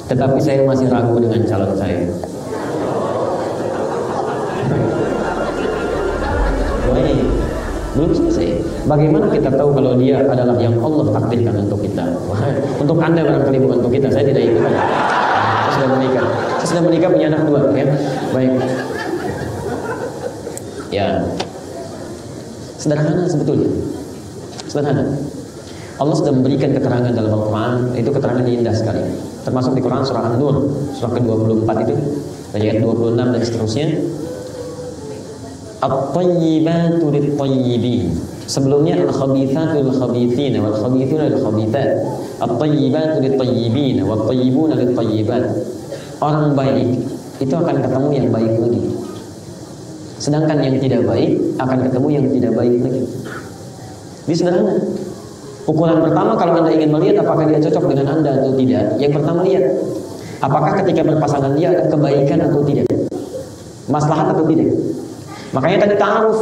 tetapi saya masih ragu dengan calon saya. Baik, belum selesai. Bagaimana kita tahu kalau dia adalah yang Allah takdirkan untuk kita? Untuk Anda barangkali bukan untuk kita. Saya tidak ikut. Saya sudah menikah. Saya sudah menikah punya anak 2, ya. Baik. Ya. Sederhana sebetulnya. Sederhana. Allah sudah memberikan keterangan dalam Al-Quran. Itu keterangan indah sekali. Termasuk di Quran surah An-Nur, surah ke-24 itu, ayat 26 dan seterusnya. At-tayyibatu lit-tayyibin. Sebelumnya al-khabithatu lil-khabithina wal-khabithuna lil-khabithat. At-tayyibatu lit-tayyibin wat-tayyibuna lit-tayyibat. Orang baik itu akan ketemu yang baik lagi. Sedangkan yang tidak baik akan ketemu yang tidak baik lagi. Ini sederhana. Ukuran pertama kalau Anda ingin melihat apakah dia cocok dengan Anda atau tidak, yang pertama lihat apakah ketika berpasangan dia ada kebaikan atau tidak, maslahat atau tidak. Makanya tadi ta'aruf,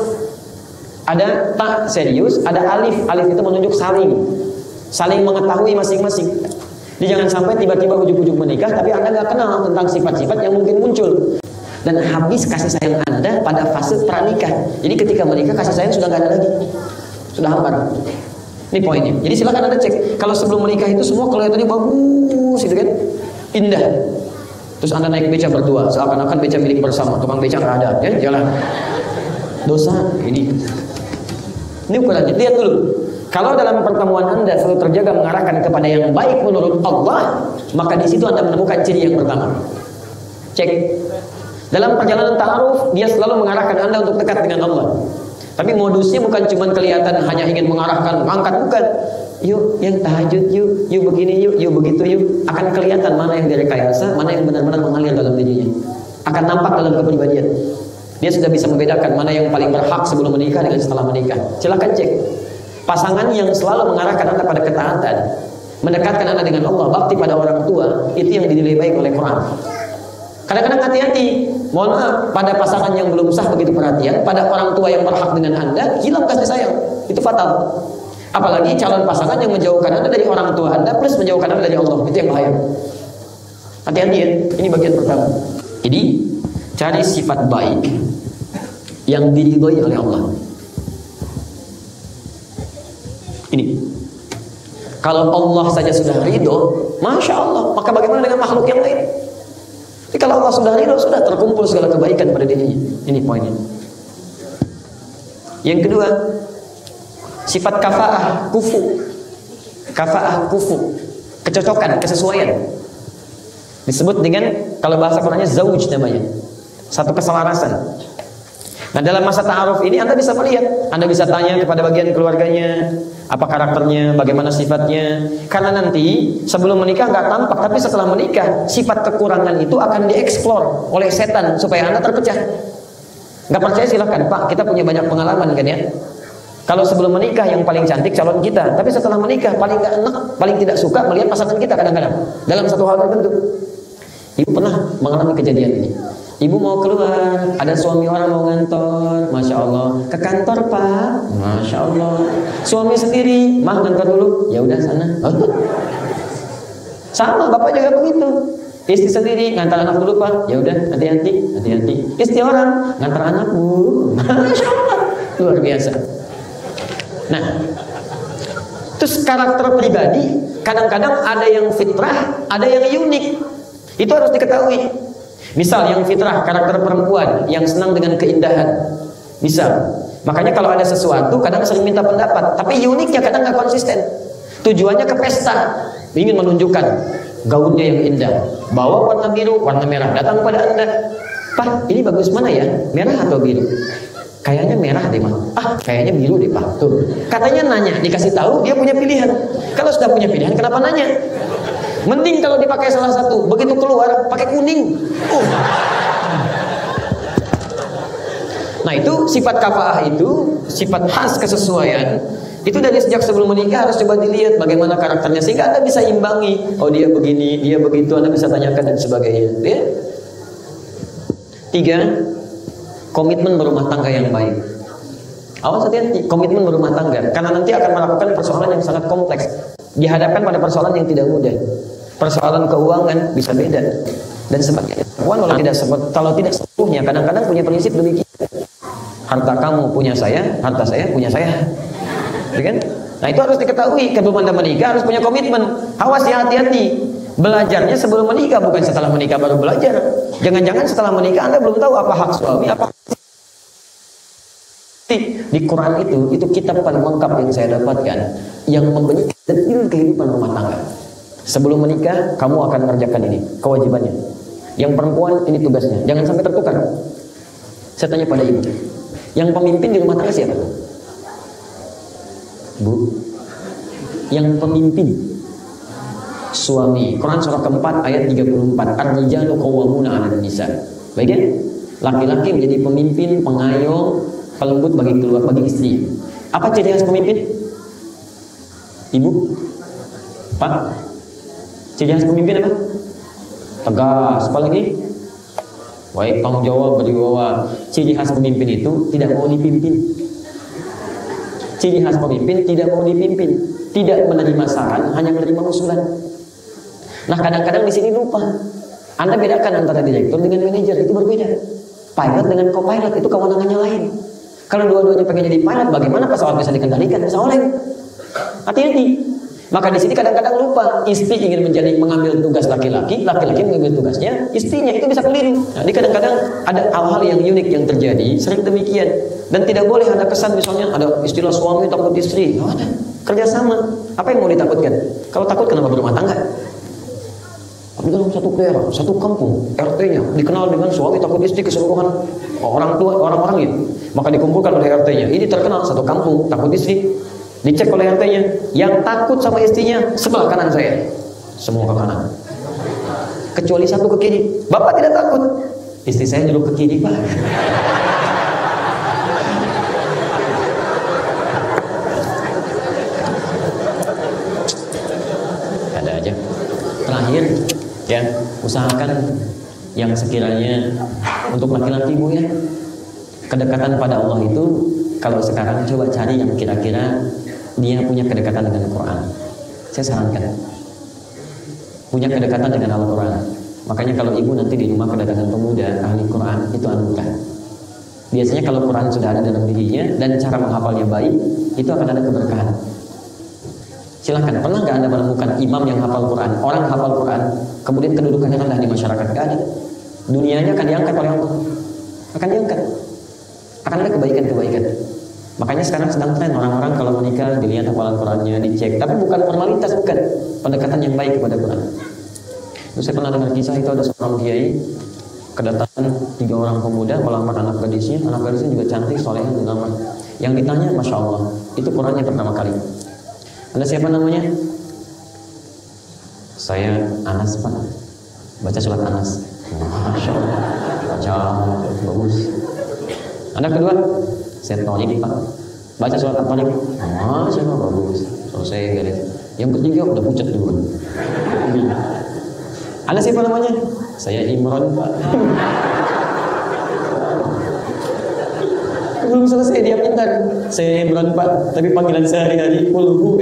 ada tak serius, ada alif. Alif itu menunjuk saling mengetahui masing-masing. Jadi jangan sampai tiba-tiba ujuk-ujuk menikah tapi Anda nggak kenal tentang sifat-sifat yang mungkin muncul. Dan habis kasih sayang Anda pada fase pranikah. Jadi ketika menikah kasih sayang sudah nggak ada lagi, sudah hambar. Ini poinnya. Jadi silakan Anda cek. Kalau sebelum menikah itu semua kelihatannya bagus, gitu kan, indah. Terus Anda naik beca berdua, seakan-akan beca milik bersama, tukang beca nggak ada, ya jalan. Dosa ini. Ini ukurannya. Lihat dulu. Kalau dalam pertemuan Anda selalu terjaga mengarahkan kepada yang baik menurut Allah, maka di situ Anda menemukan ciri yang pertama. Cek. Dalam perjalanan ta'aruf, dia selalu mengarahkan Anda untuk dekat dengan Allah. Tapi modusnya bukan cuma kelihatan hanya ingin mengarahkan, mengangkat, bukan. Yuk, yang tahajud, yuk begini, yuk begitu, yuk. Akan kelihatan mana yang direkayasa, mana yang benar-benar mengalir dalam dirinya. Akan nampak dalam kepribadian. Dia sudah bisa membedakan mana yang paling berhak sebelum menikah dengan setelah menikah. Silakan cek. Pasangan yang selalu mengarahkan Anda pada ketaatan, mendekatkan Anda dengan Allah, bakti pada orang tua, itu yang dinilai baik oleh Quran. Kadang-kadang hati-hati, mohon maaf, pada pasangan yang belum sah begitu perhatian, pada orang tua yang berhak dengan Anda, hilang kasih sayang, itu fatal. Apalagi calon pasangan yang menjauhkan Anda dari orang tua Anda plus menjauhkan Anda dari Allah, itu yang bahaya. Hati-hati ya, ini bagian pertama. Jadi cari sifat baik yang diridhoi oleh Allah. Ini, kalau Allah saja sudah ridho, masya Allah, maka bagaimana dengan makhluk yang lain? Jadi kalau Allah sudah ridho, sudah terkumpul segala kebaikan pada dirinya. Ini poinnya. Yang kedua, sifat kafaah kufu. Kafaah kufu, kecocokan, kesesuaian. Disebut dengan, kalau bahasa Qurannya zauj namanya, satu keselarasan. Nah dalam masa ta'aruf ini Anda bisa melihat, Anda bisa tanya kepada bagian keluarganya, apa karakternya, bagaimana sifatnya. Karena nanti sebelum menikah nggak tampak, tapi setelah menikah sifat kekurangan itu akan dieksplor oleh setan supaya Anda terpecah. Nggak percaya silahkan, Pak, kita punya banyak pengalaman kan ya. Kalau sebelum menikah yang paling cantik calon kita, tapi setelah menikah paling nggak enak, paling tidak suka melihat pasangan kita kadang-kadang dalam satu hal tertentu. Ibu pernah mengalami kejadian ini. Ibu mau keluar, ada suami orang mau ngantor, masya Allah. Ke kantor Pak, masya Allah. Suami sendiri, mah ngantor dulu, ya udah sana. Sama, bapak juga begitu. Istri sendiri ngantar anak dulu Pak, ya udah hati-hati, hati-hati. Istri orang ngantar anak Bu, masya Allah, luar biasa. Nah, terus karakter pribadi, kadang-kadang ada yang fitrah, ada yang unik. Itu harus diketahui. Misal yang fitrah, karakter perempuan yang senang dengan keindahan. Misal, makanya kalau ada sesuatu kadang sering minta pendapat, tapi uniknya kadang nggak konsisten. Tujuannya ke pesta, ingin menunjukkan gaunnya yang indah, bawa warna biru, warna merah, datang pada Anda. Pak, ini bagus mana ya? Merah atau biru? Kayaknya merah deh, Pak. Ah, kayaknya biru deh, Pak. Tuh. Katanya nanya, dikasih tahu dia punya pilihan. Kalau sudah punya pilihan, kenapa nanya? Mending kalau dipakai salah satu, begitu keluar pakai kuning. Nah itu sifat kafaah itu, sifat khas kesesuaian. Itu dari sejak sebelum menikah harus coba dilihat bagaimana karakternya sehingga Anda bisa imbangi. Oh dia begini, dia begitu, Anda bisa tanyakan dan sebagainya. Ya? 3, komitmen berumah tangga yang baik. Awas hati-hati, komitmen berumah tangga, karena nanti akan melakukan persoalan yang sangat kompleks. Dihadapkan pada persoalan yang tidak mudah. persoalan keuangan bisa beda dan sebagainya. Kalau tidak sepenuhnya, kadang-kadang punya prinsip demikian. Harta kamu punya saya, harta saya punya saya, ya kan? Nah itu harus diketahui. Sebelum Anda menikah harus punya komitmen. Awas ya, hati-hati. Belajarnya sebelum menikah, bukan setelah menikah baru belajar. Jangan-jangan setelah menikah Anda belum tahu apa hak suami, apa di Quran itu kitab paling lengkap yang saya dapatkan yang membentuk detail kehidupan rumah tangga. Sebelum menikah kamu akan mengerjakan ini kewajibannya. Yang perempuan ini tugasnya. Jangan sampai tertukar. Saya tanya pada ibu, yang pemimpin di rumah tangga siapa? Bu, yang pemimpin suami. Quran surah keempat ayat 34. Ar-rijalu qawwamuna 'alan nisa. Baik ya? Laki-laki menjadi pemimpin, pengayom, pelembut bagi keluarga, bagi istri. Apa ciri khas pemimpin? Ibu, Pak, ciri khas pemimpin apa? Tegas. Apalagi? Baik, tanggung jawab, berwibawa. Ciri khas pemimpin itu tidak mau dipimpin. Ciri khas pemimpin tidak mau dipimpin, tidak menerima saran, hanya menerima usulan. Nah, kadang-kadang di sini lupa. Anda bedakan antara direktur dengan manajer, itu berbeda. Pilot dengan co-pilot itu kewenangannya lain. Kalau dua-duanya pengen jadi pilot, bagaimana pesawat bisa dikendalikan? Bisa oleng. Hati-hati. Maka di sini kadang-kadang lupa. Istri ingin mengambil tugas laki-laki, laki-laki mengambil tugasnya, istrinya, itu bisa keliru. Jadi kadang-kadang ada hal-hal yang unik yang terjadi, sering demikian. Dan tidak boleh ada kesan misalnya ada istilah suami takut istri. Oh, ada kerjasama. Apa yang mau ditakutkan? Kalau takut kenapa berumah tangga? Di dalam satu daerah, satu kampung, RT-nya dikenal dengan suami takut istri keseluruhan orang tua, orang-orang itu. Maka dikumpulkan oleh RT-nya. Ini terkenal satu kampung takut istri. Dicek oleh RT-nya, yang takut sama istrinya sebelah kanan saya. Semua ke kanan. Kecuali satu ke kiri. Bapak tidak takut. Istri saya nyuruh ke kiri, Pak. Ada aja. Terakhir, ya, usahakan yang sekiranya untuk laki-laki Bu ya, kedekatan pada Allah itu kalau sekarang coba cari yang kira-kira dia punya kedekatan dengan Al-Quran. Saya sarankan punya kedekatan dengan Al-Quran. Makanya kalau ibu nanti di rumah kedatangan pemuda ahli Quran, itu anugerah. Biasanya kalau Quran sudah ada dalam dirinya dan cara menghafalnya baik, itu akan ada keberkahan. Silahkan, pernah nggak Anda menemukan imam yang hafal Quran, orang hafal Quran, kemudian kedudukannya rendah di masyarakat? Nggak ada. Dunianya akan diangkat oleh Allah, akan diangkat, akan ada kebaikan-kebaikan. Makanya sekarang sedang tren orang-orang kalau menikah dilihat hafalan Qurannya, dicek, tapi bukan formalitas, bukan pendekatan yang baik kepada Quran. Terus saya pernah dengar kisah itu ada seorang kiai kedatangan 3 orang pemuda melamar anak gadisnya juga cantik, soleha dilamar. Yang ditanya, masya Allah, itu Qurannya pertama kali. Anda siapa namanya? Saya Anas Pak. Baca surat Anas. Masya Allah, baca bagus. Anak kedua? Saya Tolik Pak. Baca surat At-Tolik. Masya Allah, bagus. Selesai garis. Yang ketiga udah pucat dulu. Anda siapa namanya? Saya Imron Pak. Belum selesai dia pintar. Saya Imron Pak, tapi panggilan sehari-hari Ulhu.